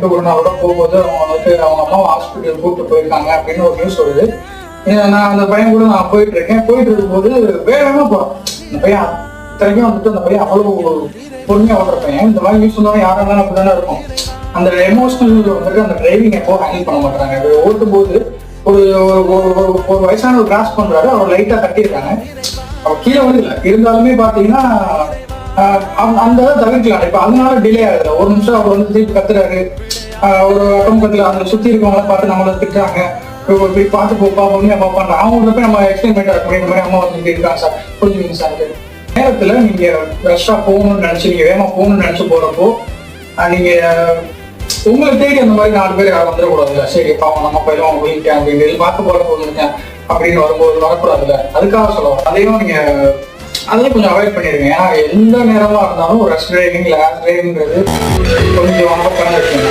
ஒரு நாளோட போகும்போது அவங்க வந்துட்டு அவங்க அம்மாவை ஹாஸ்பிட்டல் கூப்பிட்டு போயிருக்காங்க அப்படின்னு ஒரு நியூஸ் வருது. நான் அந்த பையன் கூட நான் போயிட்டு இருக்கும்போது வேகமா போறோம். இந்த பையன் அத்தனைக்கும் வந்துட்டு அந்த பையன் அவ்வளவு பொறுமையா ஓடுற பையன். இந்த மாதிரி நியூஸ் வந்தாலும் யாரா இருந்தாலும் அப்படிதானே இருக்கும். அந்த எமோஷனல் வந்துட்டு அந்த டிரைவிங் எப்போ ஹேண்டில் பண்ண மாட்டாங்க. ஓட்டும் போது ஒரு ஒரு வயசான ஒரு கிராஸ் பண்றாரு, அவர் லைட்டா தட்டியிருக்காங்க, அவர் கீழே விழுகல. இருந்தாலுமே பாத்தீங்கன்னா அந்த தவிர்க்கலாம். இப்ப அதனால டிலே ஆகுது. ஒரு நிமிஷம் அவர் வந்து திருப்பி கத்துறாரு. ஒரு அக்கம்பக்கத்துல அந்த சுத்தி இருக்கவங்கள பார்த்து நம்மள திட்டுறாங்க. போய் பார்த்து போப்பா பொண்ணியா பாப்பாங்க. அவங்க போய் நம்ம எக்ஸ்பிளைன் பண்ணிட்டு இந்த மாதிரி அம்மா வந்து இருக்காங்க சார், புரிஞ்சுங்க சார். நேரத்துல நீங்க ரஷ்ஷா போகணும்னு நினைச்சு நீங்க வேகமா போகணும்னு நினைச்சு போறப்போ நீங்க உங்களை தேடி அந்த மாதிரி 4 பேர் யாரும் வந்துடக்கூடாதுல்ல. சரி பாவம் நம்ம போயிடும் அவங்க போயிட்டேன் அப்படின்னு பார்த்து போற போயிருக்கேன் அப்படின்னு வரும்போது வரக்கூடாதுல்ல. அதுக்காக சொல்லுவோம். அதையும் நீங்க அதையும் கொஞ்சம் அவாய்ட் பண்ணிடுங்க. ஏன்னா எந்த நேரமா இருந்தாலும் ஒரு ரஷ் டிரைவிங் இல்லை டிரைவிங்கிறது கொஞ்சம் ஆபத்தான விஷயம்.